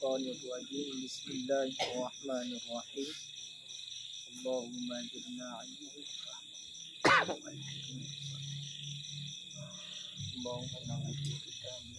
Minasyaitonirrajim. Bismillahirrahmanirrahim. Allahumma ajirna ilmu Allahumma na'udzu bika min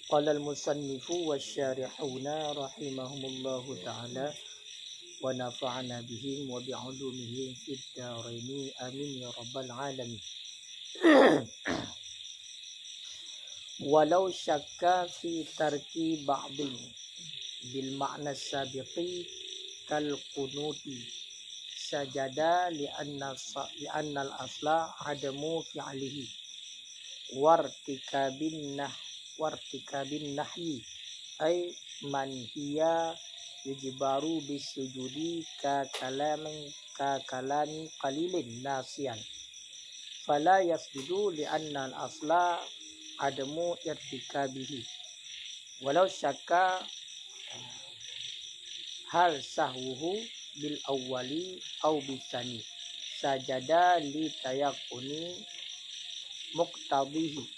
Qala al-musannifu wasyarihuna rahimahumullahu ta'ala wa nafa'ana bihim wa bi'ulumihim fid dharaini amin ya rabbal alamin. Walau syakka fi tarki ba'dhin bil ma'na sabiqi kal qunuti sajada li'anna al-asla adamu fi'lihi wartikabin nahyi ay man hiya yujbaru bisujudi ka kalami qalilin nasiyan fala yasjudu li'anna al-asla adamu irtikabihi walau syakka hal sahwuhu bil awwali aw bisani sajada li tayaquni muqtadihi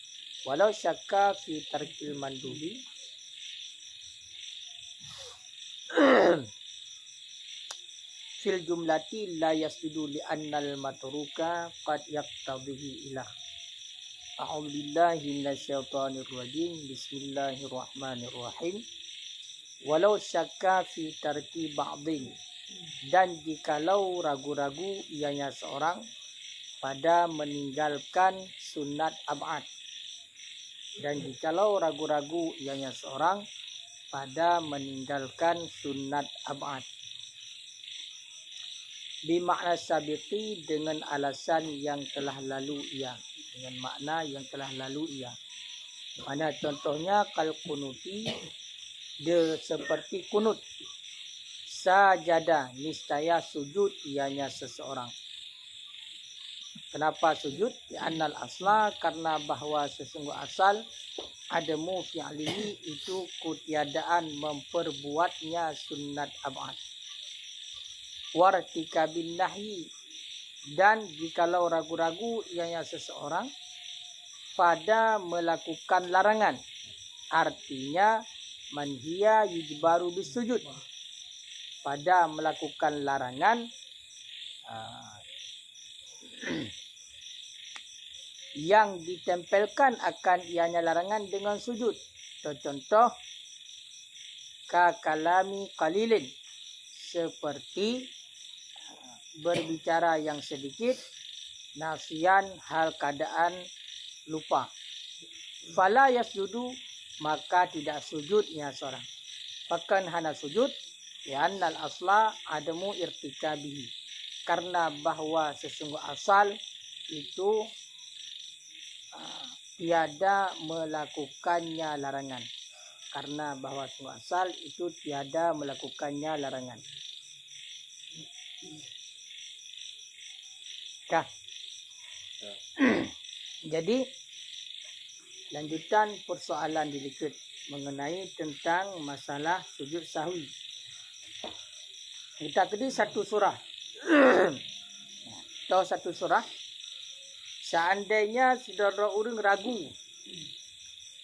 walau syakka fi tarkil mandubi fil jumlati la yasjudu li annal matruka qad yaqtadihi ilah. A'udzu billahi minasyaitonir rajim. Bismillahirrahmanirrahim. Walau syakka fi tarki ba'dhin, dan jikalau ragu-ragu ianya seorang pada meninggalkan sunat ab'ad, dan jikalau ragu-ragu ianya seorang pada meninggalkan sunat ab'ad bimakna sabiqi dengan alasan yang telah lalu ia, dengan makna yang telah lalu ia. Mana contohnya kal kunuti, dia seperti kunut, sajada niscaya sujud ianya seseorang. Kenapa sujud? Annal asla, karena bahwa sesungguh asal adamu fi'lihi itu ketiadaan memperbuatnya sunat ab'ad. Wartikabin nahyi, dan jikalau ragu-ragu ianya seseorang pada melakukan larangan, artinya manhiya yujbaru bisujud, pada melakukan larangan yang ditempelkan akan ianya larangan dengan sujud. Contoh kakalami qalilin, seperti berbicara yang sedikit, nasian hal keadaan lupa. Fala yasjudu, maka tidak sujudnya seorang. Bahkan hana sujud li'annal asla adamu irtikabihi, karena bahwa sesungguh asal itu tiada melakukannya larangan, karena bahwa sesungguh asal itu tiada melakukannya larangan. Dah. Jadi lanjutan persoalan dikit mengenai tentang masalah sujud sahwi. Kita kedai satu surah. Tahu satu surah. Seandainya saudara orang ragu,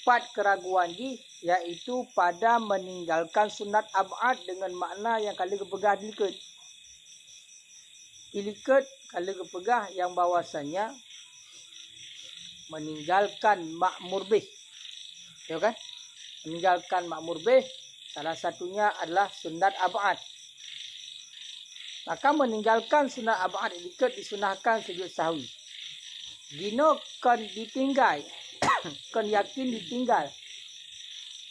empat keraguan ni, iaitu pada meninggalkan sunat ab'ad dengan makna yang kali kepegah dilikat. Dilikat kali kepegah yang bahawasanya meninggalkan makmur bih. Ya kan? Meninggalkan makmur bih, salah satunya adalah sunat ab'ad. Maka meninggalkan sunat ab'ad dilikat disunahkan sujud sahwi. Dino kan ditinggal, kan yakin ditinggal,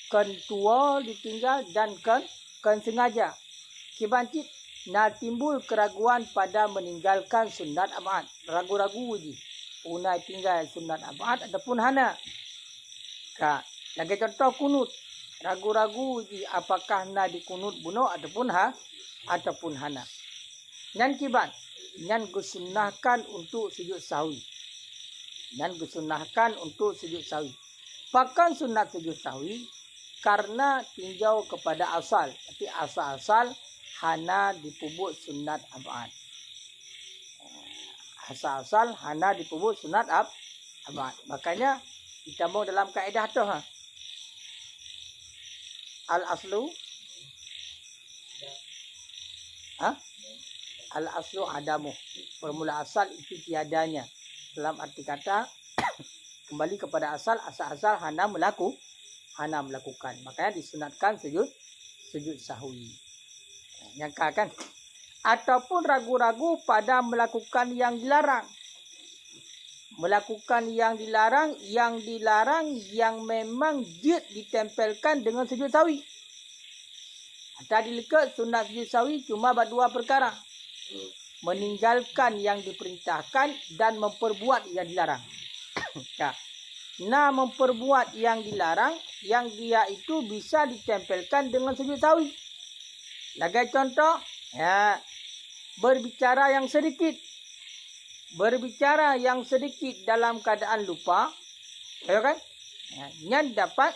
kan tua ditinggal, dan kan sengaja. Kibancit nah timbul keraguan pada meninggalkan sunat ab'ad. Ragu-ragu je. punai tinggal sunat abad ataupun hana. Lagi contoh kunut. Ragu-ragu apakah na dikunut bunuh ataupun hana. Nyan kiban. Nyan gusunnahkan untuk sujud sahwi. Pakan sunat sujud sahwi karena tinjau kepada asal. Tapi asal-asal hana dipubut sunat abad. Asal-asal hana dipubut sunat abad. Makanya kita mau dalam kaedah tu al-aslu al-aslu adamu. Formula asal itu tiadanya. Dalam arti kata kembali kepada asal-asal hana melakukan. Makanya disunatkan sujud sahwi. Nyangka kan? Ataupun ragu-ragu pada melakukan yang dilarang. Melakukan yang dilarang yang memang ditempelkan dengan sujud sahwi. Tadi lekat sunat sujud sahwi cuma buat dua perkara. Meninggalkan yang diperintahkan dan memperbuat yang dilarang. Memperbuat yang dilarang, yang dia itu bisa ditempelkan dengan sujud sahwi. Lagi contoh, berbicara yang sedikit. Berbicara yang sedikit dalam keadaan lupa. Ya kan? Yang dapat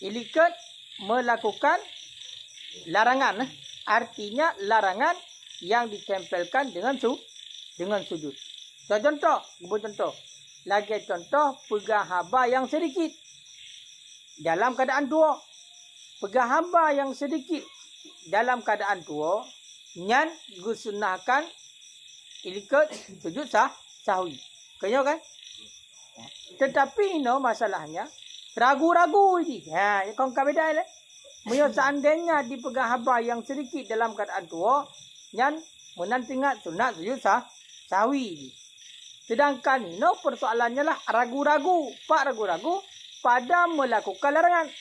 ilikat melakukan larangan. Artinya larangan yang ditempelkan dengan sujud. Contoh. Lagi contoh, pegang haba yang sedikit. Dalam keadaan tua. Pegang haba yang sedikit. Dalam keadaan tua. Nyan gusunnahkan ilikat sujud sahwi. Kaya kan? Tetapi masalahnya. Ragu-ragu ini. Kau beda lah. Seandainya dipegang haba yang sedikit dalam keadaan tua, yang menantingat sunat sujud sahwi. Sedangkan persoalannya lah ragu-ragu pada melakukan larangan.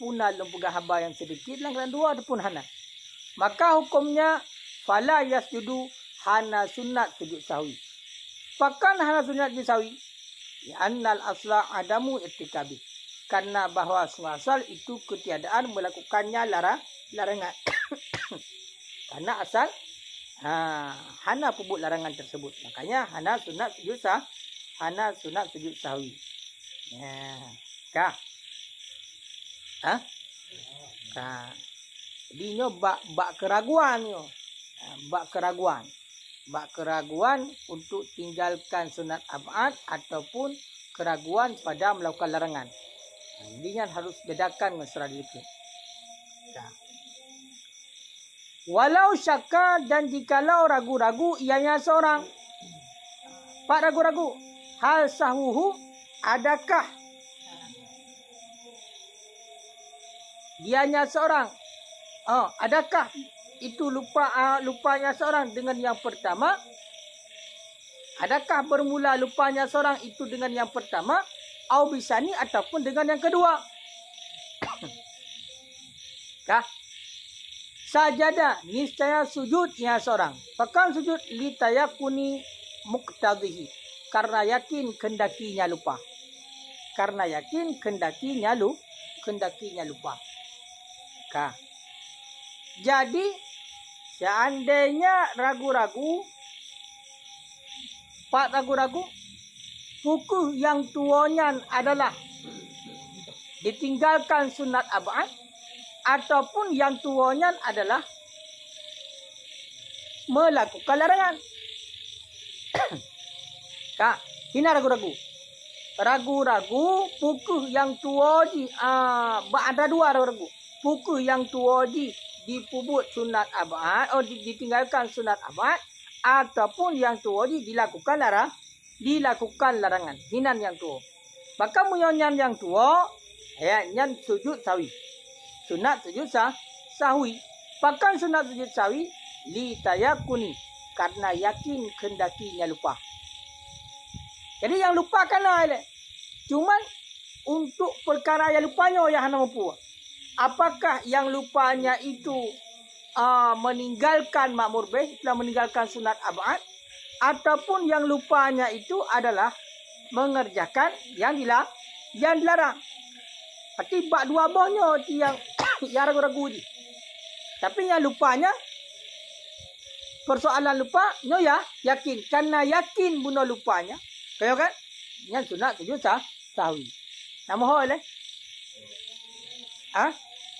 Punah pegang haba yang sedikit dalam keadaan tua ataupun hana. Maka hukumnya fala yasjudu hana sunat sujud sahwi. Pakan hana sunat sujud sahwi. Annal asla adamu irtikabi. Karena bahawa asal itu ketiadaan melakukannya larangan. Karena asal hana pubut larangan tersebut. Makanya hana sunat sujud sahwi. Jadi bak keraguan Bak keraguan untuk tinggalkan sunat abad ataupun keraguan pada melakukan larangan. Jadi harus bedakan dengan surah dikit. Walau syakka dan jikalau ragu-ragu ianya seorang. Pak ragu-ragu. Hal sahuhu adakah dianya seorang? Adakah itu lupanya seorang dengan yang pertama? Adakah bermula lupanya seorang itu dengan yang pertama? Au bisani ataupun dengan yang kedua? Sajada niscaya sujudnya seorang. Pakan sujud li tayakuni muqtadhihi. Karena yakin kendakinya lupa. Jadi seandainya ragu-ragu, hukum yang tuanya adalah ditinggalkan sunat abad ataupun yang tuanya adalah melakukan larangan. Ini ragu-ragu. Ragu-ragu hukum yang tuaji ada dua ragu. Hukum yang tuaji dipubut sunat abad ditinggalkan sunat abad ataupun yang tua dilakukan larangan hinan yang tua. Maka munyan yang tua nyan sujud sahwi. Sunat sujud sahwi. Pakan sunat sujud sahwi li tayakuni karena yakin kendakinya lupa. Jadi yang lupakan lah. Cuman untuk perkara yang lupanya yang hana mampu. Apakah yang lupanya itu meninggalkan makmur bih, telah meninggalkan sunat abad, ataupun yang lupanya itu adalah mengerjakan yang dilarang. Berarti bak dua bohnya yang yang ragu-ragu ni. Tapi yang lupanya, persoalan lupa, no ya yakin. Karena yakin bunuh lupanya, kaya kan? Yang sunat sujud sahwi. Nama hal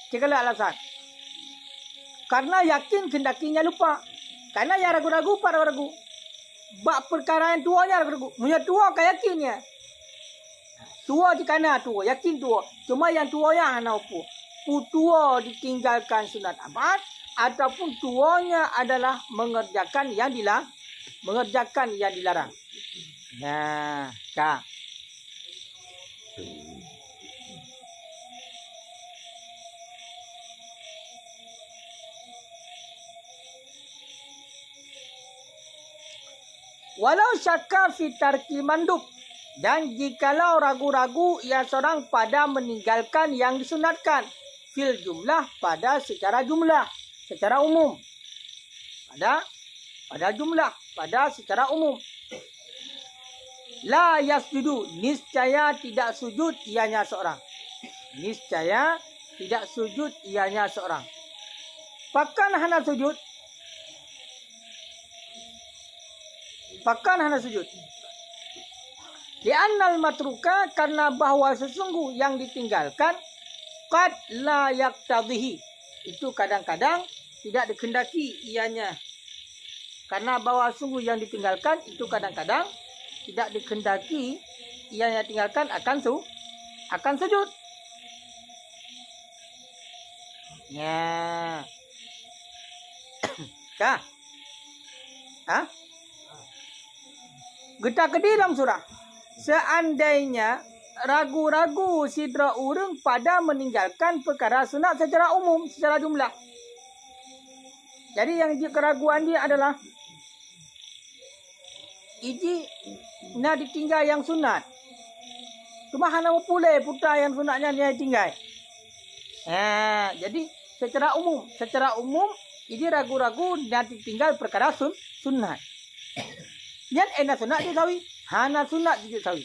cikalah alasan. Karena yakin kendakinya lupa. Karena yang ragu-ragu pada ragu. Bak perkara yang tuanya ragu-ragu. Punya tua kaya yakinnya. Tua di kana tua, yakin tua. Cuma yang tuanya hana apa. Tua ditinggalkan sunat abad, ataupun tuanya adalah mengerjakan yang dilarang. Nah, kak. Walau syakka fi tarkil mandub, dan jikalau ragu-ragu ia seorang pada meninggalkan yang disunatkan, fil jumlah pada secara jumlah, secara umum. Pada jumlah, pada secara umum. La yasjudu, niscaya tidak sujud ianya seorang. Niscaya tidak sujud ianya seorang. Pakan hana sujud. Pakan hana sujud. Li'annal matruka, karena bahwa sesungguh yang ditinggalkan qad la yaqtadhihi, itu kadang-kadang tidak dikehendaki ianya. Karena bahwa sungguh yang ditinggalkan itu kadang-kadang tidak dikehendaki ianya tinggalkan akan sujud. Ya. Kah? Getah kedi dalam surah. Seandainya ragu-ragu sidra urang pada meninggalkan perkara sunat secara umum, secara jumlah. Jadi yang keraguan dia adalah iji nak ditinggal yang sunat. Cuma hana pulai putar yang sunatnya dia tinggal. Jadi secara umum iji ragu-ragu nak ditinggal perkara sunat. Yang enak sunat dia sawi, hana sunat dia sawi.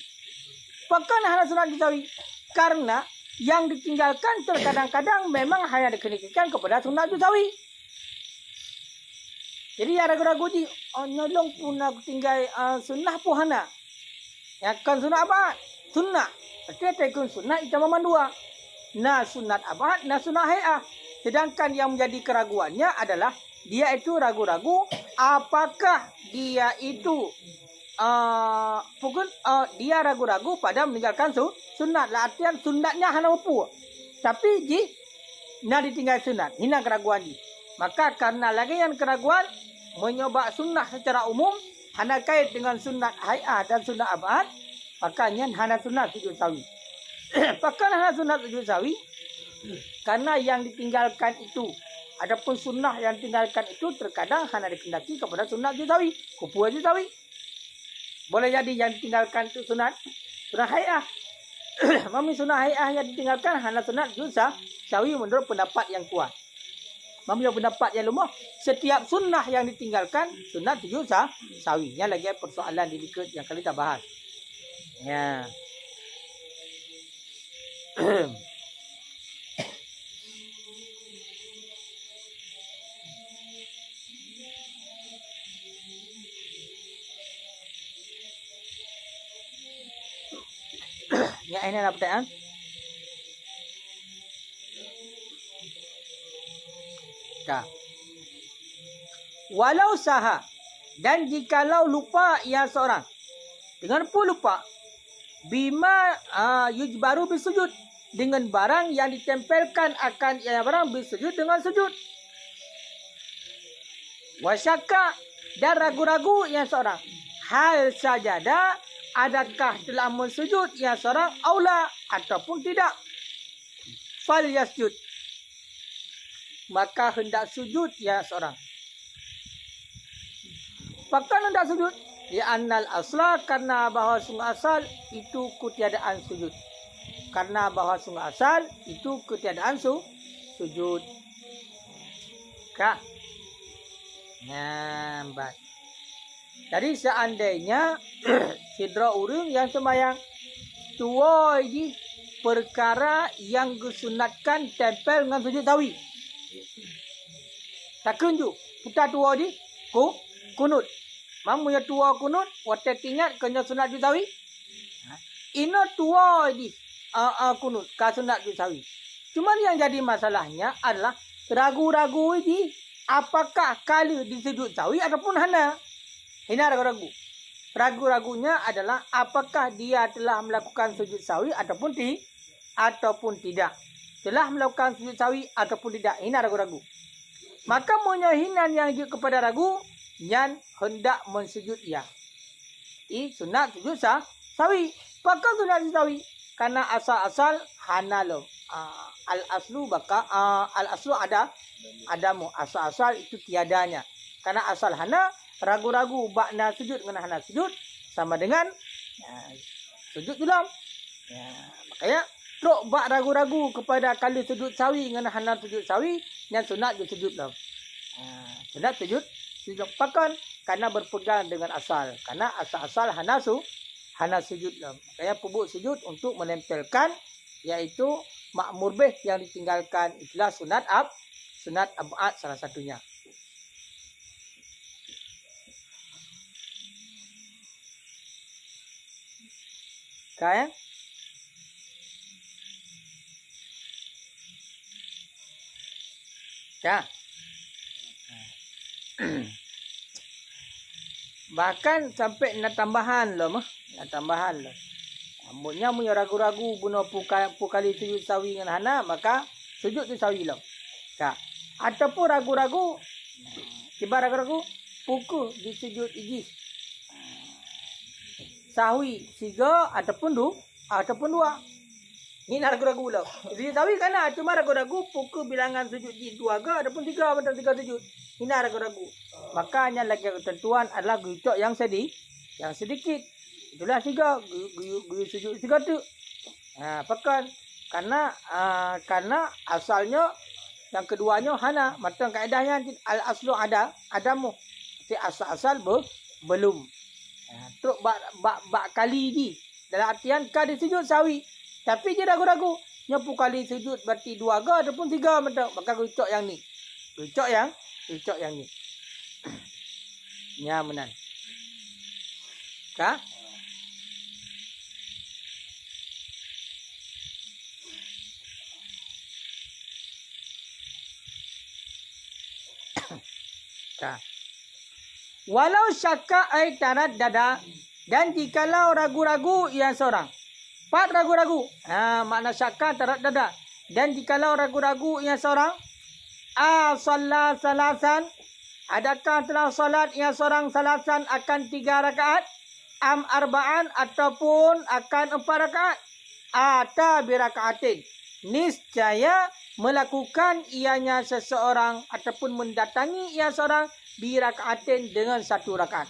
Pakan hana sunat dia sawi. Karena yang ditinggalkan terkadang-kadang memang hanya dikenakan kepada sunat dia sawi. Jadi yang ragu-ragu di nyolong pun aku tinggal sunnah pun hana. Yang kan sunat apa? Sunnah. Artinya tekun sunnah itu memang dua. Nah sunat abad, nah sunat hay'ah. Sedangkan yang menjadi keraguannya adalah dia itu ragu-ragu apakah dia itu dia ragu-ragu pada meninggalkan sunat. Artian sunatnya hana upu. Tapi nak ditinggal sunat. Ini keraguan ji. Maka karena lagi yang keraguan menyoba sunnah secara umum hana kait dengan sunat hay'ah dan sunat abad, makanya hana sunat sujud sawi. Bahkan hana sunat sujud sawi karena yang ditinggalkan itu, adapun sunnah yang ditinggalkan itu terkadang hana dikendaki kepada sunat sujud sawi, kupu sujud sawi. Boleh jadi yang ditinggalkan itu sunat hay'ah. Mami sunat hay'ah yang ditinggalkan hana sunat sujud sawi menurut pendapat yang kuat. Mami pendapat yang lemah, setiap sunnah yang ditinggalkan sunat sujud sawi. Yang lagi persoalan di berikut yang kali kita bahas. Ya. Ya, ini ada pertanyaan. Dah. Walau saha, dan jikalau lupa ia seorang, dengan pun lupa, bima yujbaru bisujud, dengan barang yang ditempelkan akan ia barang bisujud dengan sujud. Wasyaka, dan ragu-ragu ia seorang, hal sajada, adakah telah mensujud ia seorang aula ataupun tidak. Fal yasjud, maka hendak sujud ia seorang. Bahkan hendak sujud ya annal asla, karena bahawa sungguh asal itu ketiadaan sujud. Karena bahawa sungguh asal itu ketiadaan sujud. Kak. Nambat. Jadi seandainya sidra urang yang sembahyang tuai di perkara yang disunatkan tempel dengan sujud sawi. Takkan tu putar tua di kunut. Mamu ya tua kunut, wate tingat kena sunat sujud sawi. Ino tua di kunut ka sunat sujud sawi. Cuma yang jadi masalahnya adalah ragu-ragu di apakah kala di sujud sawi ataupun hana. Ini ragu-ragu. Ragu-ragunya adalah apakah dia telah melakukan sujud sawi ataupun tidak. Telah melakukan sujud sawi ataupun tidak. Ini ragu-ragu. Maka menyahinan yang kepada ragu yang hendak mensujud ia. Ini sunat sujud sawi. Pakai sunat sujud sawi. Karena asal-asal hanalo. Al-aslu adamu. Asal-asal itu tiadanya. Karena asal hana, ragu-ragu bakna sujud dengan hana sujud sama dengan sujud dalam. Makanya truk bak ragu-ragu kepada kali sujud sawi dengan hana sujud sawi yang sunat sujud dalam. Sunat sujud pakan karena berpegang dengan asal. Karena asal-asal hana sujud dalam. Makanya pubuk sujud untuk menempelkan iaitu makmur bih yang ditinggalkan. Itulah sunat ab'ad salah satunya. Kaya? Ya. Bahkan sampai nak tambahan lah mah. Nak tambahan lah. Mungkin mu ragu-ragu bunuh kali sujud sawi dengan hana, maka sujud tu sawi lah. Ya. Ataupun ragu-ragu, tiba ragu-ragu, pukul di sujud ijis. Sawi 3 ataupun 2. Ini ragu-ragu lah. Sujud sawi kan cuma ragu-ragu pukul bilangan sujud ijis 2 ke ataupun 3 atau 3 sujud. Ini ragu-ragu. Makanya lagi ketentuan adalah gucok yang sedikit. Itulah 3 guyu sujud 3 tu. Pekan karena asalnya yang keduanya hana, macam kaedahnya al-aslu adamu. Tapi asal belum. Terus bak kali ni dalam artian ka di sujud sawi. Tapi dia ragu-ragu. Nyapu kali sujud berarti 2 ke ataupun 3 macam. Maka gucok yang ni. Gucok yang ni. Nya menan. Ka? Walau syakka ay tarat dada dan jikalau ragu-ragu ia seorang. 4 ragu-ragu. Makna syakka tarat dada. Dan jikalau ragu-ragu ia seorang. Shalla salasan. Adakah telah salat ia seorang salasan akan 3 rakaat? Am arba'an ataupun akan 4 rakaat? Ata birakaatin. Niscaya melakukan ianya seseorang ataupun mendatangi ia seorang birakaatin dengan 1 rakaat.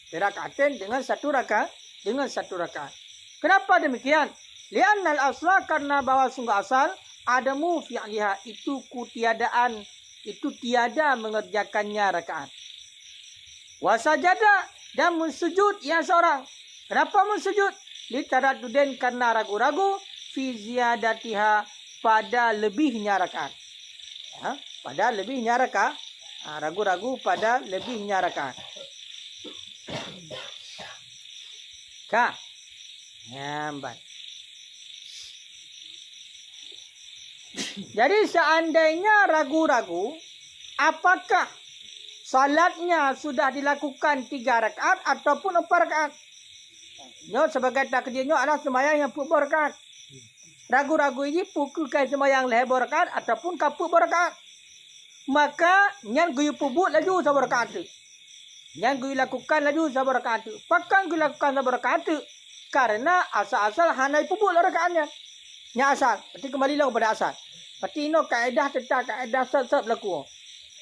Birakaatin dengan 1 rakaat. Kenapa demikian? Li'annal asla karena bahwa sungguh asal adamu fi'liha itu kutiadaan, itu tiada mengerjakannya rakaat. Wasajada dan mensujud ia seorang. Kenapa mensujud? Litaraddudin karena ragu-ragu fi ziyadatiha pada lebihnya rakaat. Pada lebihnya rakaat. Ragu-ragu pada lebihnya rakaat. Ka. Nyambat. Jadi seandainya ragu-ragu apakah salatnya sudah dilakukan 3 rakaat ataupun 4 rakaat. Nyo sebagai takdirnya adalah sembahyang yang 4 rakaat. Ragu-ragu ini pukulkan sembahyang lebar rakaat ataupun kapuk rakaat. Maka yang guyu pubuk laju sabar rakaat tu. Yang guyu lakukan laju sabar rakaat tu. Pakan guyu lakukan sabar rakaat tu. Karena asal-asal hanai pubuk lah rakaatnya. Yang asal. Berarti kembali lah kepada asal. Berarti ini kaedah tetap kaedah sat-sat berlaku.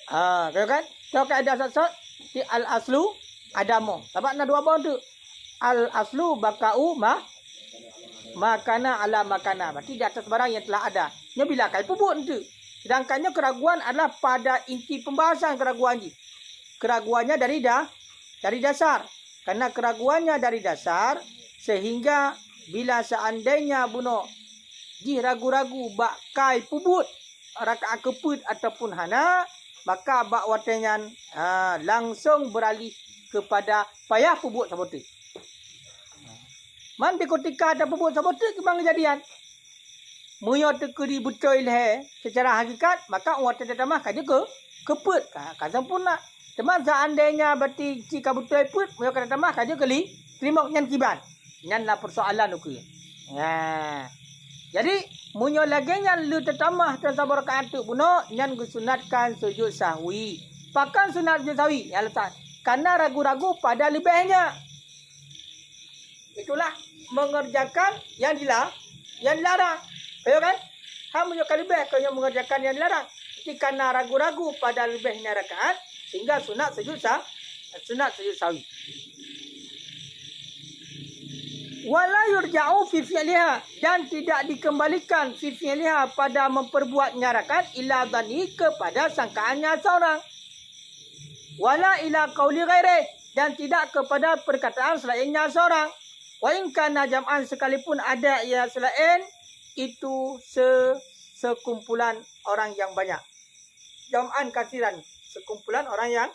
Kau kan? Kau kaedah sat-sat. Al-aslu adamu. Sebab nak 2 bawah tu. Al-aslu baka'u makana ala makana. Berarti di atas barang yang telah ada. Ini bila kai pupuk tu. Sedangkannya keraguan adalah pada inti pembahasan keraguan ini. Keraguannya dari dasar. Karena keraguannya dari dasar sehingga bila seandainya buno ji ragu-ragu bak kai pubut rakaat keput ataupun hana, maka bak watenyan langsung beralih kepada payah pubut sabote. Man ketika ada pubut sabote kebang kejadian. Muyo tekeri betul leh secara hakikat, maka watan tamah kaje keput ka sempurna. Cuma seandainya berarti jika betul put, muyo kata tamah kaje keli terima nyan kiban. Nyanlah persoalan aku. Jadi munyo lagi nyan lu tetamah tersabar rakaat tu buno nyan gusunatkan sujud sahwi. Pakan sunat sujud sahwi ya letak. Karena ragu-ragu pada lebihnya. Itulah mengerjakan yang dilarang. Ayo kan? Munyo kalibeh kau mengerjakan yang dilarang. Jadi karena ragu-ragu pada lebihnya rakaat sehingga sunat sujud sahwi. Wala yurja'u fi fi'liha, dan tidak dikembalikan fi fi'liha pada memperbuatnya rakaat ila dhani kepada sangkaannya seorang. Wala ila qauli ghairi, dan tidak kepada perkataan selainnya seorang. Wa in kana jam'an, sekalipun ada ia selain itu sekumpulan orang yang banyak. Jam'an kasiran, sekumpulan orang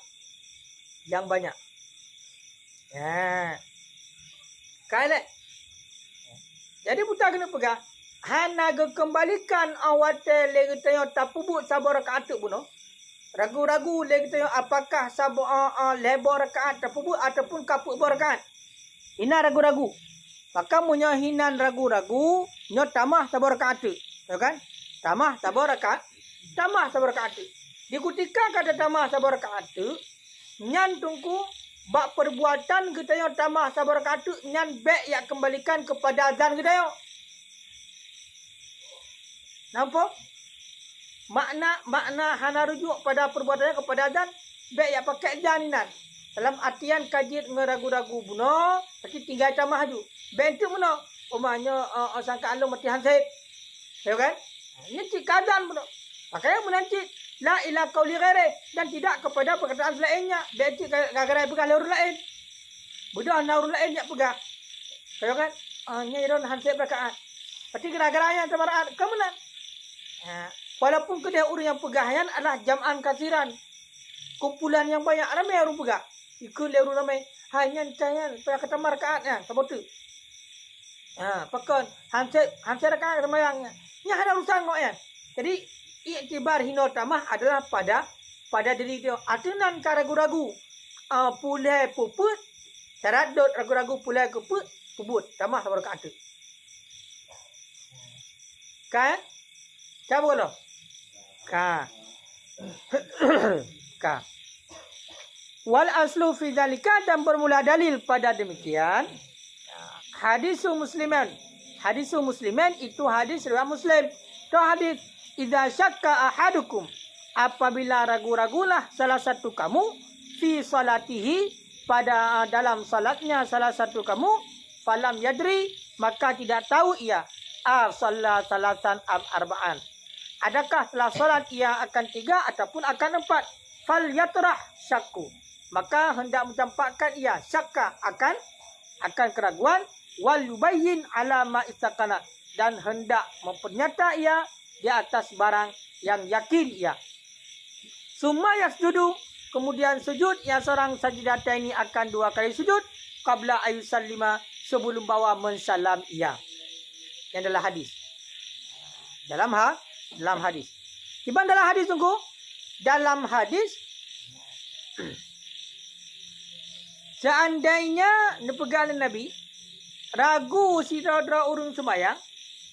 yang banyak. Ya. Kailek. Jadi buta kena pegang. Hana kembalikan awate lagi tengok tapubut sabar rakaat tu buno. Ragu-ragu lagi tengok apakah sabar lebar rakaat tapubut ataupun kaput rakaat. Hina ragu-ragu. Maka munyo hinan ragu-ragu nyo tamah sabar rakaat tu. Ya kan? Tamah sabar rakaat tu. Di ketika kata tamah sabar rakaat tu, nyan tungku bak perbuatan kita yang tamah sabar rakaat tu nyan bek yang kembalikan kepada azan kita yang. Nampak? Makna hana rujuk pada perbuatannya kepada azan bek yang pakai azan nan. Dalam artian kajit ngeragu-ragu buno, tapi tinggal tamah tu. Bek tu buno. Umahnya sangka alung mati hansip. Ya kan? Ini cik azan buno. Makanya menanti la ila qauli ghairi, dan tidak kepada perkataan selainnya. Berarti gara-gara pegang laur lain. Budak laur lain yang pegang. Kau kan? Nyiron hansip rakaat. Berarti gara-gara yang terbarat kemenang. Walaupun kedua orang yang pegahan adalah jam'an kasiran. Kumpulan yang banyak ramai orang pegang. Ikut laur ramai. Hanya cayan pada kata rakaatnya sebab tu. Pakon hansip rakaat semayangnya. Nya ada urusan kok ya. Jadi iktibar hino tamah adalah pada diri dia. Atunan ka ragu-ragu pulai puput, taradut ragu-ragu pulai puput, tamah sabar rakaat tu. Kan? Siapa kalau? Ka. Wal aslu fi dzalika, dan bermula dalil pada demikian hadisu musliman itu hadis riwayat Muslim. Itu hadis idza syakka ahadukum, apabila ragu-ragulah salah satu kamu fi salatihi, pada dalam salatnya salah satu kamu, falam yadri, maka tidak tahu ia shalla salatan am arba'an, adakah telah salat ia akan 3 ataupun akan 4, fal yatrah syakku, maka hendak mencampakkan ia syakka akan keraguan, wal yubayyin ala ma istaqana, dan hendak mempernyata ia di atas barang yang yakin ia. Summa yasjudu, kemudian sujud, yang seorang sajidata ini akan 2 kali sujud, qabla ayusallima, sebelum bawa mensalam ia. Yang adalah hadis. Dalam hadis. Tiba dalam hadis tunggu. Dalam hadis seandainya dipegang Nabi, ragu si dra urung sembayang,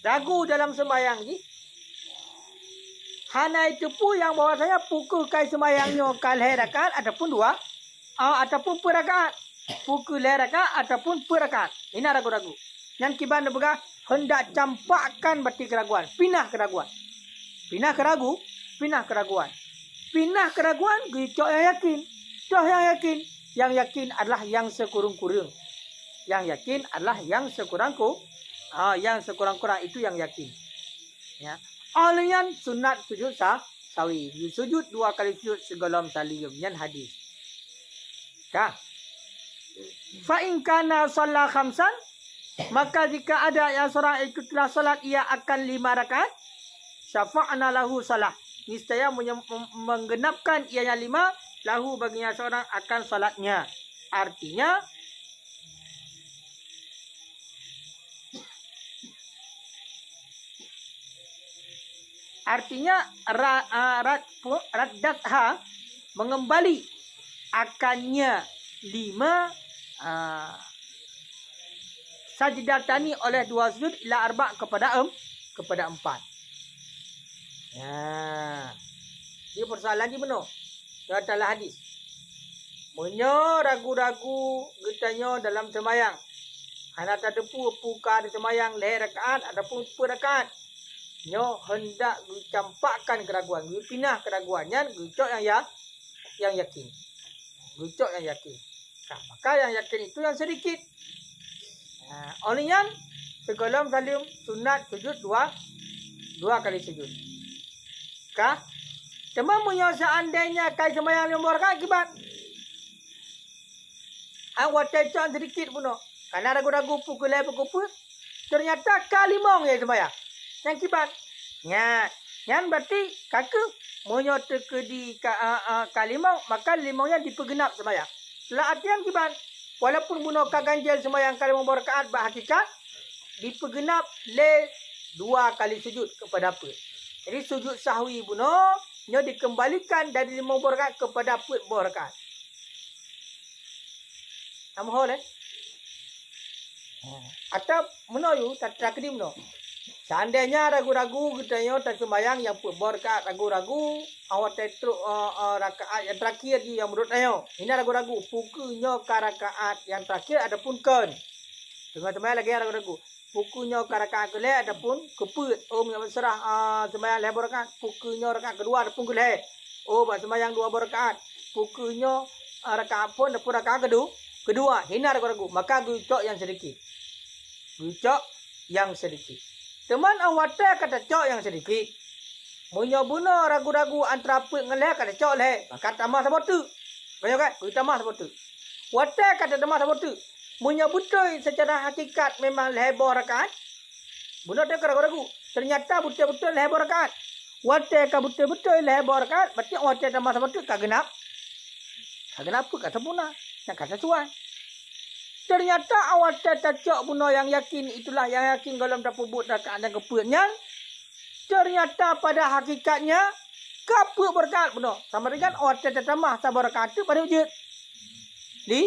ragu dalam sembayang ni, hana itu pun yang bahwasanya pukul kai sembayangnya kalai rakaat ataupun 2 ataupun per rakaat, pukul rakaat ataupun per rakaat. Ini ragu-ragu. Yang kiban dipegang hendak campakkan berarti keraguan, pinah keraguan. Pinah keraguan gitu yang yakin. Toh yang yakin. Yang yakin adalah yang sekurang-kurang. Yang yakin adalah yang sekurang-kurang. Yang sekurang-kurang itu yang yakin. Ya. Alian sunat sujud sawi. Sujud 2 kali sujud sebelum salam. Yan hadis. Kah? Fa in kana shalla khamsan, maka jika ada yang seorang itu telah salat ia akan 5 rakaat, syafa'na lahu salah. Niscaya menggenapkan ianya 5 lahu baginya seorang akan salatnya. Artinya raddatha mengembali akannya 5 sajdatani oleh 2 sujud ila arba' kepada 4. Ya. Dia persoalan lagi benar. Dalam hadis. Munyo ragu-ragu getanya dalam sembahyang. Hana tak depu puka di sembahyang leh rakaat ataupun per rakaat. Nyo hendak campakkan keraguan, pindah keraguannya, gucok yang yakin. Gucok yang yakin. Nah, maka yang yakin itu yang sedikit. Olian sebelum salim sunat sujud 2 kali sujud. Kah? Cuma punya seandainya kai sembahyang 5 rakaat akibat. Awak cecok sedikit pun. Karena ragu-ragu pukul ternyata kalimong ya sembahyang. Yang kibat. Yang berarti kakak punya terkedi kalimong, maka limongnya dipergenap sembahyang. Setelah artian kibat. Walaupun bunuh kaganjil sembahyang kali 5 rakaat berhakikat dipergenap le 2 kali sujud kepada apa? Jadi sujud sahwi bunuh nya dikembalikan dari 5 rakaat kepada 4 rakaat. Amhol atau menoyu tak kedi meno. Seandainya ragu-ragu kita tak sembahyang yang 4 rakaat ragu-ragu awak tetruk rakaat yang terakhir di yang menurut ayo. Ini ragu-ragu pukunya ke rakaat yang terakhir adapun kan. Tengah-tengah lagi ragu-ragu. Pukunya ke rakaat ke adapun keput. Oh yang serah sembahyang 5 rakaat, pukunya rakaat kedua adapun ke oh sembahyang 2 rakaat. Pukunya rakaat pun adapun rakaat kedua. Hina ragu-ragu. Maka gucok yang sedikit. Gucok yang sedikit. Teman awak kata cok yang sedikit. Munyo-buno ragu-ragu antara put ngeleh kata cok leh. Maka tambah sabotu. Banyak kan? Tambah sabotu. Wate kata tambah sabotu. Munyo betul secara hakikat memang leheboh rakaat. Buno dia ragu-ragu. Ternyata betul-betul leheboh rakaat. Wate ka betul-betul leheboh rakaat. Berarti wate tambah sabotu ka genap. Ka genap pun kata punah. Yang kata suai. Ternyata awak cocok bunuh yang yakin itulah yang yakin dalam tapubut rakaat dan keputnya. Ternyata pada hakikatnya kaput berkat bunuh. Sama dengan awak tambah sabar rakaat itu pada wujud. 5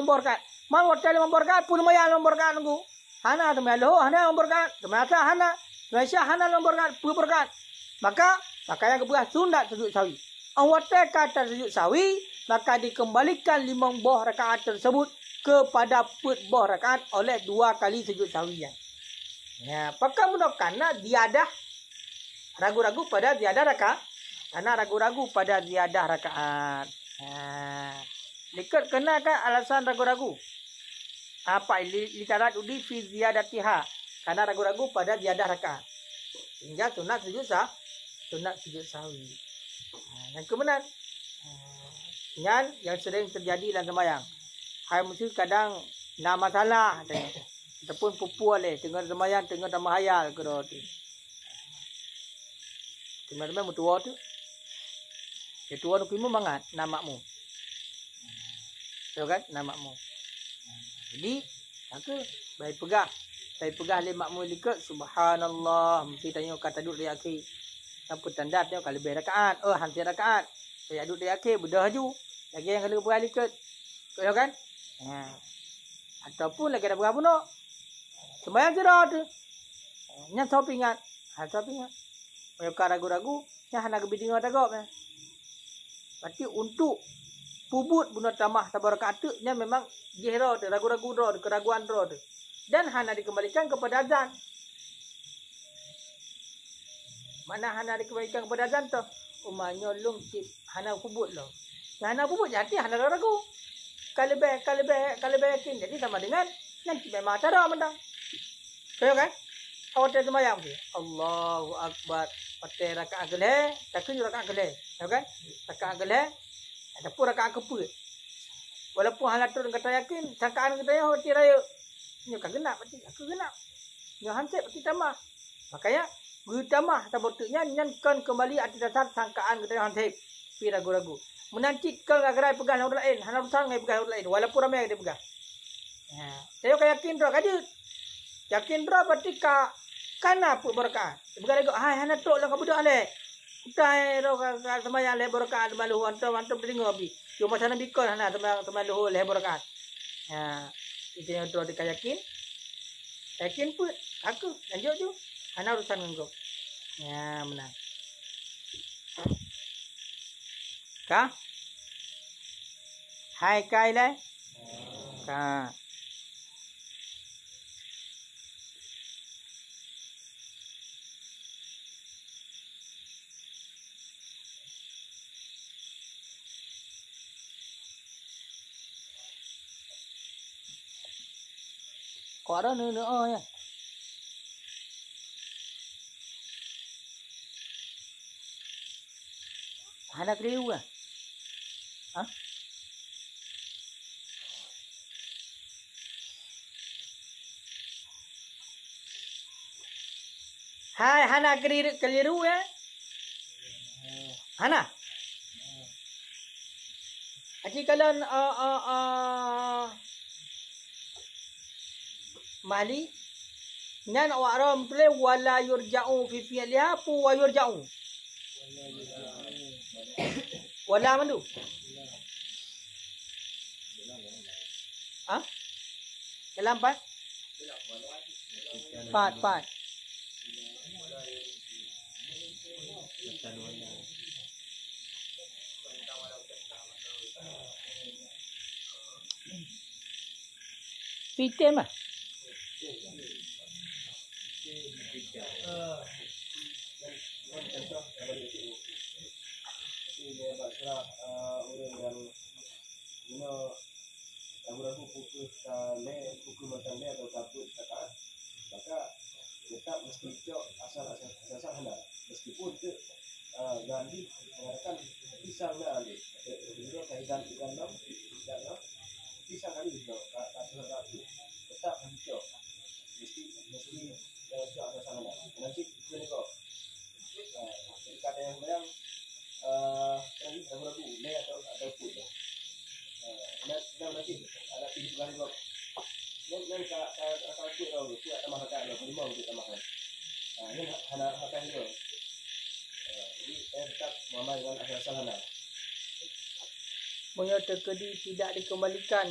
berkat. Mal awak 5 berkat pun maya 5 berkat nunggu. Hana temelo hana 5 berkat. Temasa hana. Temasa hana 5 berkat, 10 berkat. Maka yang kebuah sunat sujud sawi. Awak kata sujud sawi, maka dikembalikan 5 buah rakaat tersebut kepada 4 buah rakaat oleh 2 kali sujud sawiyan. Ya, apakah mudah karena ziyadah ragu-ragu pada ziyadah rakaat? Karena ragu-ragu pada ziyadah rakaat. Likat kena kan alasan ragu-ragu? Apa litarat udi fi ziyadatiha? Karena ragu-ragu pada ziyadah rakaat. Hingga sunat sujud sawi. Yang kebenar. Yang sering terjadi dalam sembahyang. Hai mesti kadang nak masalah ataupun pupu le tengah sembahyang tengah tambah hayal ke tu. Teman-teman mutua tu. Ketua tu kimu mangat namamu. Tahu kan namamu. Jadi aku baik pegah. Saya pegah le makmu likat subhanallah mesti tanya kata duduk di akhir. Apa tanda tengok kalau lebih rakaat. Hampir rakaat. Saya duduk di akhir bedah ju. Lagi yang kalau berali likat. Tahu kan? Ataupun lagi ada berapa nak? Sembahyang cerah tu. Nya sopingat. Sopingat. Mereka ragu-ragu. Nya hana kebidingan tagap. Berarti untuk pubut bunuh tamah sabar rakaat tu. Nya memang jihra tu. Ragu-ragu tu. Keraguan tu. Dan hana dikembalikan kepada azan. Mana hana dikembalikan kepada azan tu? Umanya lung cip. Hana pubut lah. Hana pubut jadi hana ragu. Kalau yakin. Jadi sama dengan nanti memang tak ada mentang. Tahu kan? hotel sembahyang tu. Allahu akbar. Hotel rakaat geleh, takkan rakaat geleh. Tahu kan? Rakaat geleh, ada pun rakaat kepa. Walaupun halatur kata yakin, sangkaan kata ya hotel raya. Nya kan genap berarti aku genap. Nya hansip berarti tambah. Makanya guru tambah tabutnya nyan kan kembali atas dasar sangkaan kata hansip. Pi ragu-ragu. Menancit kan gerai pegang orang lain, hana urusan ngai pegang orang lain walaupun ramai dia pegang. Ha, saya kan yakin ro kaje. Yakin ro berarti ka kana pu berkah. Pegang lego hai hana tok lah ka budak le. Utai ro ka sembahyang le berkah malu antum dengar bi. Cuma sana bikon hana teman luhur le berkah. Ha, itu yang tu ada yakin. Yakin pun aku lanjut tu. Hana urusan ngengkau. Ya, menang. Kah? Hai kai le. Kah. Có đó nữa nữa nha. Anak riu à? Hả? Hai hana keliru ya? Hana? Aji kalian mali nyan awak play wala yurja'u fi fi'liha pu wa yurja'u. Wala mandu. Ha? Dalam pat? Pat. Fitem ah. Ragu-ragu pukul macam le atau takut kata maka tetap mesti cok asal hana meskipun tu ganti mengatakan pisang dah ni itu kaitan ikan nam pisang kali itu kata tetap mesti cok mesti cok asal hana nanti ini kok kata yang bilang ragu-ragu le atau pun nanti ada pilih kali kok yang kakak tu tahu tu ada makan ada lima kita makan ini hana makan itu jadi saya tetap mama dengan asal hana Punya terkedi tidak dikembalikan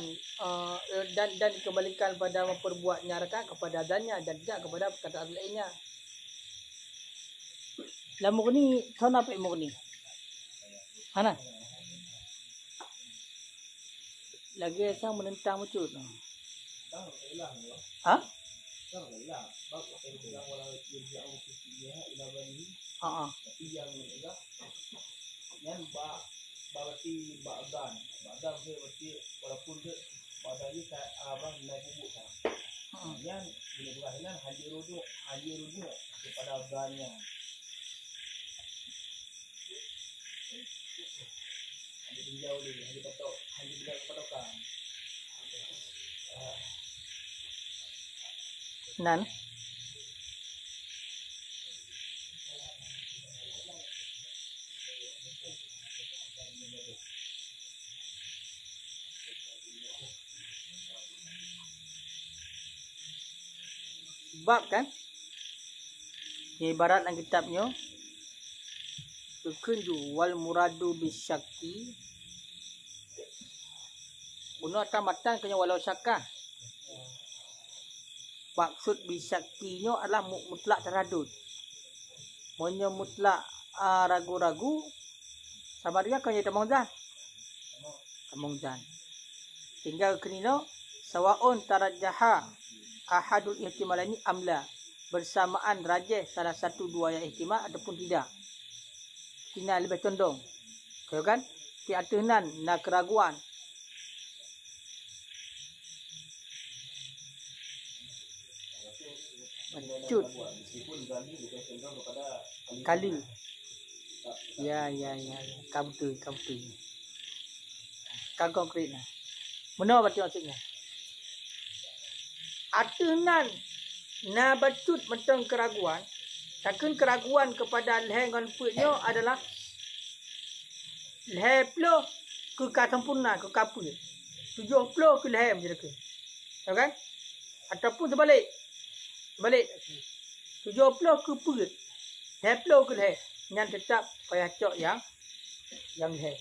dan dikembalikan pada memperbuatnya rakaat kepada adanya dan tidak kepada perkataan lainnya. Lamu ni sana apa mu ni? Hana? Lagi sang menentang mucut. Ha? Ha. Yang berarti badan tu berarti walaupun tu badannya tak abang naik bubuk kan. Yang bila berkaitan haji rujuk kepada badannya. Haji tinjau dia, haji patok, haji budak patokan. Nan. Bab kan? Ini ibarat dalam kitabnya. Kekunju wal muradu bisyaki. Bunuh tamatan kena walau syakah. Maksud bisyakinya adalah mutlak teradud. Monya mutlak ragu-ragu. Sama dia kena temongzan. Tinggal kenino sawaun tarajjaha ahadul ihtimalaini amla. Bersamaan rajih salah satu dua yang ihtimal ataupun tidak. Kena lebih condong. Kau kan? Tiatunan nak keraguan. Bacut. Meskipun gali lebih cenderung kepada Kali. tak, Ya. Kau betul. Kau konkret lah. Benar berarti maksudnya. Atunan na bacut mentang keraguan. Takkan keraguan kepada leher dengan putnya adalah leher puluh ke sempurna ke kapal. 70 ke leher macam tu. Tahu kan? Ataupun terbalik. 70 ke perut. 70 ke leher. Yang tetap payah cok yang leher.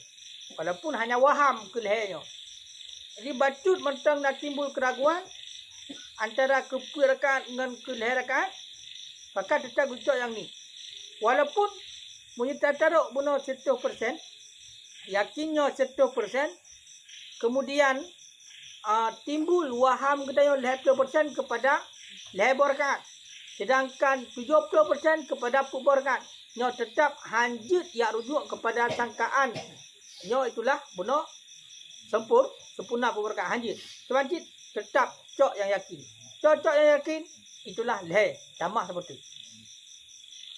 Walaupun hanya waham ke lehernya. Jadi bacut mentang nak timbul keraguan antara ke perut rakaat dengan ke leher rakaat, maka tetap cok yang ni. Walaupun punya tataruk benar 100%, yakinnya 100%, kemudian timbul waham kedaya leher 10% kepada leher rakaat. Sedangkan 70% kepada pupur rakaat. Nyo tetap hanjut yang rujuk kepada sangkaan. Nyo itulah benar sempurna pupur rakaat hanjut. Sebanjit tetap cok yang yakin. Cok yang yakin itulah leher tamah seperti.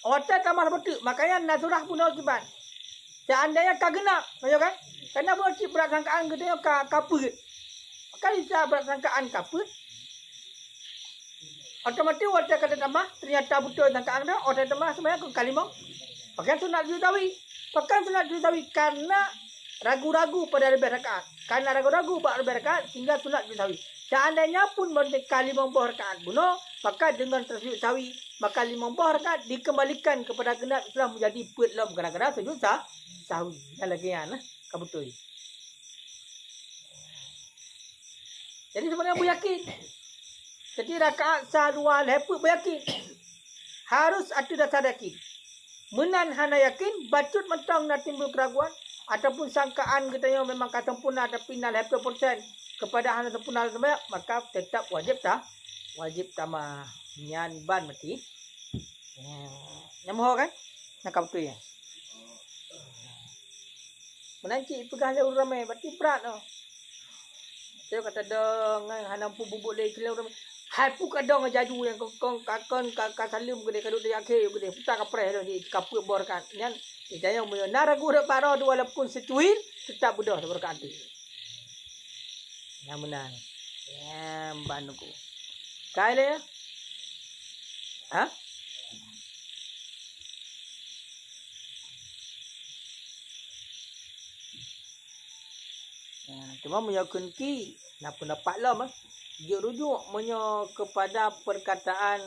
Otak tamah seperti. Makanya nasurah pun akibat. Seandainya kagenap, tahu kan? Karena berat sangkaan kedaya kaput. Maka bisa bersangkaan kaput. Otomatis watak kata tambah ternyata betul sangkaan dia. Otak tambah sebenarnya ke kalimah. Pakai sunat jutawi. Karena ragu-ragu pada lebih rakaat. Karena ragu-ragu pada lebih rakaat sehingga sunat jutawi. Seandainya pun berkali 50 rakaat bunuh, maka dengan tersujud sawi, maka 50 rakaat dikembalikan kepada genap Islam menjadi petlam kadang-kadang sujud sawi. Yang lagi yang kabutul. Jadi sebenarnya beryakin. Jadi rakaat sah dua leput beryakin. Harus ada dasar yakin. Menan hana yakin, bacut mentang nak timbul keraguan, ataupun sangkaan katanya memang sempurna tapi nak 100% kepada hana sempurna sembahyang, maka tetap wajib tamah nyan ban mati. Nyamuh kan? Nak betul ya. Menanci pegang le ramai berarti berat noh. Saya kata dong hana pu bubuk le kilo ramai. Hai pu kadang jaju yang kong ka salim gede kadut dia akhir gede putar kapre dah di kapur bor kan. Nyan idaya mo na ragu dak paro walaupun secuil tetap budah berkat tu. Yang benar. Ya banuku. Kai le ya? Ha? Cuma menyokun ki nak pendapat lah mah. Dia rujuk kepada perkataan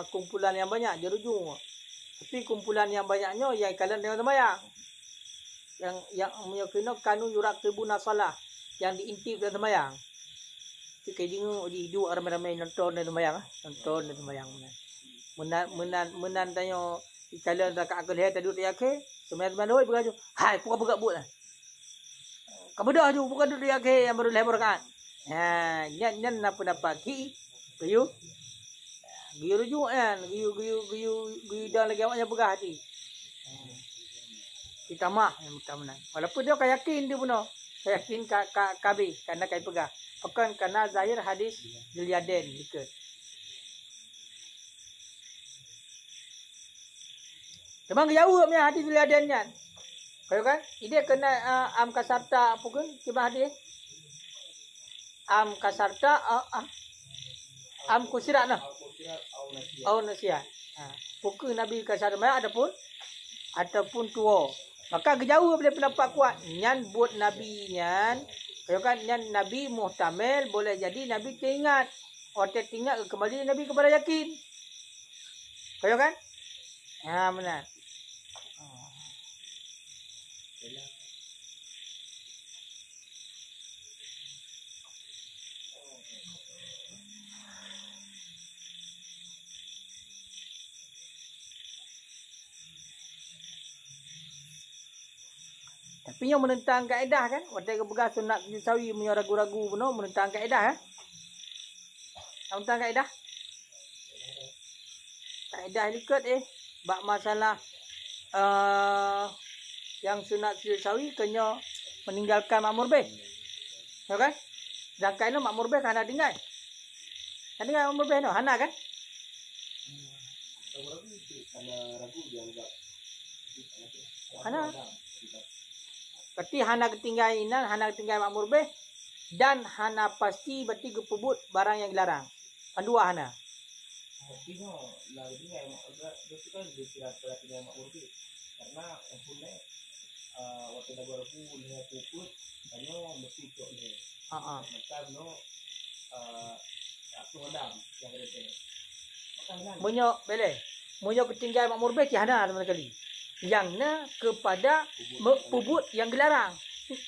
kumpulan yang banyak dia rujuk. Tapi kumpulan yang banyaknya yang kalian tengok sembahyang. Yang menyokun kanu yurak tribuna salah yang diintip dalam sembahyang. Itu kayak di hidup ramai-ramai nonton dalam sembahyang, nonton dalam sembahyang. Menan tanya kalian dak akal he tadi dia ke sembahyang doi beraju. Hai buka buat lah. Kabedah ju bukan duduk dia ke yang baru lebar kan. Nyan nak pendapat ki giyu rujuk kan giyu dah lagi awaknya pegah hati. Kita mah yang menang. Walaupun dia kan yakin dia benar. Saya yakin KB karena kai pegah. Bukan karena zahir hadis Juliaden ikut. Memang jauh punya hadis Juliaden kan. Kau kan? Ini kena am kasarta pukul kibah hadis. Am kasarta am kusirat nah. Au nasihat. Pukul Nabi kasarma ataupun tua. Maka jauh daripada pendapat kuat. Nyan buat Nabi nyan. Kau kan nyan Nabi muhtamil boleh jadi Nabi teringat. Orang teringat kembali Nabi kepada yakin. Kau kan? Benar. Tapi yang menentang kaedah kan, waktu pegang sunat sawi punya ragu-ragu benar menentang kaedah menentang kaedah. Kaedah ikut bab masalah yang sunat sawi kena meninggalkan makmur bih. Ya kan? Sedangkan makmur bih kan ada tinggal. Kan tinggal makmur bih no, hana kan? ragu-ragu itu karena ragu dianggap Hana. Berarti hana ketinggalan inan, hana ketinggalan makmur beh, dan hana pasti berarti gepebut barang yang dilarang. Pandua hana. Tapi no, lagi ni itu kan dikira tinggal makmur itu karena yang punya waktu dah baru punya puput, kanyo mesti cok le. Macam no aku hodam yang ada tu. Munyo bele. Munyo ketinggalan makmur beh ki hana teman kali. Yang na kepada pebut yang dilarang.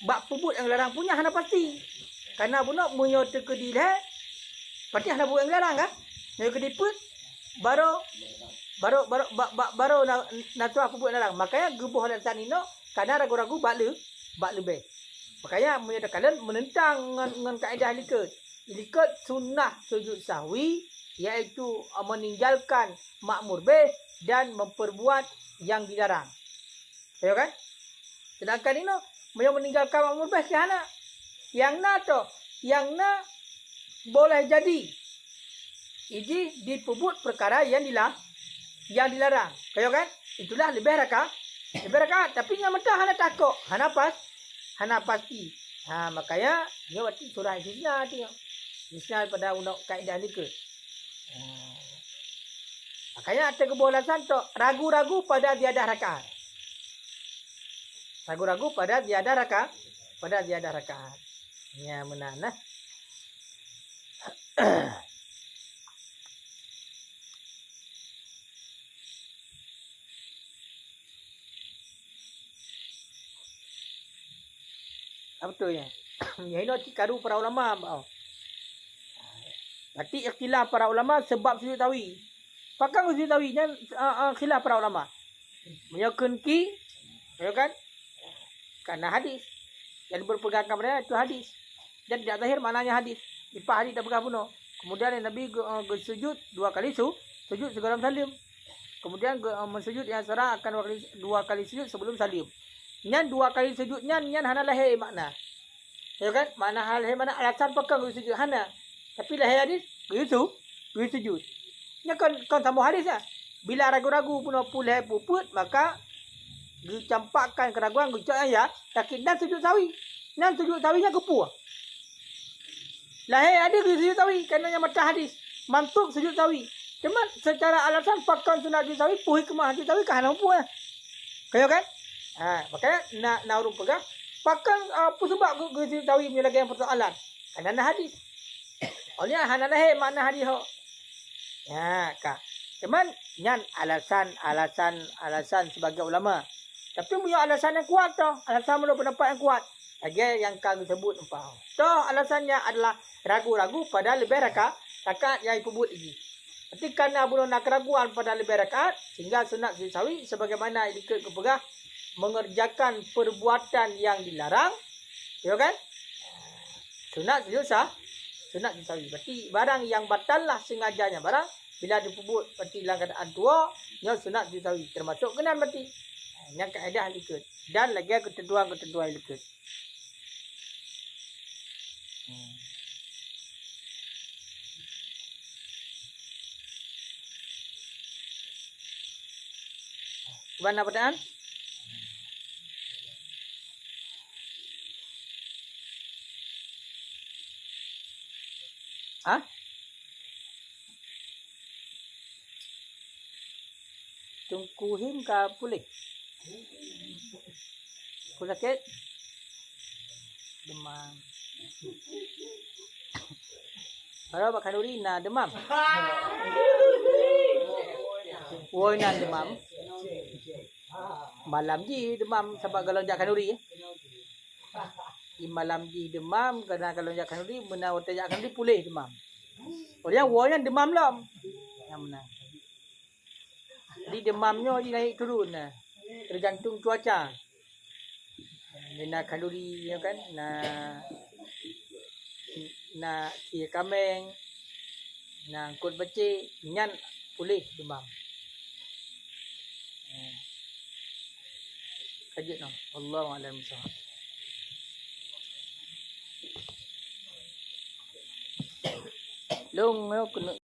Bak pebut yang dilarang punya hana pasti. Karena puno munyo tekedi le. Berarti hana pebut yang dilarang kan? Munyo kediput baru nak tu apa buat larang. Makanya gebuh alasan ino karena ragu-ragu bak lebih. Makanya menyatakan menentang dengan kaedah likat sunnah sujud sahwi iaitu meninggalkan makmur bih dan memperbuat yang dilarang. Ya kan? Sedangkan ino meninggalkan makmur bih kehana. Yang na boleh jadi ini dipebut perkara yang dilarang. Kayo kan? Itulah lebih rakaat. Tapi yang mentah hana takut. Hana pasti. Makanya dia berarti surah istisna tu. Istisna pada undang kaedah likut. Makanya ada kebolasan tu ragu-ragu pada tiada rakaat. Ragu-ragu pada tiada rakaat. Ya menanah. Apa tu ya? Yang ini karu para ulama. Berarti ikhtilaf para ulama sebab sujud tawi. Pakang sujud tawi nya khilaf para ulama. Menyokun ki, ya kan? Karena hadis. Yang berpegang kepada itu hadis. Dan tidak zahir maknanya hadis. Ipah hadis tak pegang puno. Kemudian Nabi sujud 2 kali sujud sebelum salim. Kemudian mensujud yang seorang akan 2 kali sujud sebelum salim. Nyan 2 kali sujud nyan hana lahir makna. Ya kan? Makna lahir mana alasan pegang sujud hana. Tapi lahir hadis sujud. Nya kan sambung hadis lah. Bila ragu-ragu pun pulih puput maka dicampakkan keraguan gucak ya yakin dan sujud sawi. Nan sujud sawinya kepu. Lahir ada sujud sawi kerana yang mata hadis. Mantuk sujud sawi. Cuma secara alasan pakai sunat sujud sawi puhi kemah sujud sawi kan mampu lah. Kayo kan? Makanya nak urut pegang pakan apa sebab sujud sawi punya lagi yang persoalan. Kerana hadis. Oleh hana lahir makna hadis ho. Ya, kak. Cuman nyan alasan sebagai ulama. Tapi punya alasan yang kuat tu. Alasan menurut pendapat yang kuat. Lagi yang kau sebut empau. Tu alasannya adalah ragu-ragu pada lebih rakaat yang dipebut lagi. Tapi kerana belum nak keraguan pada lebih rakaat sehingga sunat sujud sawi sebagaimana ikut kepegah mengerjakan perbuatan yang dilarang. Ya kan? Sunat sujud sawi. Berarti barang yang batal lah sengajanya barang bila dipebut berarti dalam keadaan tua nya sunat sujud sawi termasuk kenan berarti. Yang kaedah likut dan lagi ketentuan likut. Mana pertanyaan? Tungkuhin ka pulih. Pulih sakit. Demam. Kalau makan duri na demam. Woi na demam. Malam ji demam sebab gelonjak kanuri. Malam ji demam kerana gelonjak kanuri menawar tajak kanuri pulih demam. Oleh woi na demam lah. Yang menang. Jadi demamnya naik turun lah. Tergantung cuaca. Nak kalori ya kan, nak kira kambing, nak angkut becik, nyan pulih demam. Kajut no. Wallahu a'lam bishawab. Long kena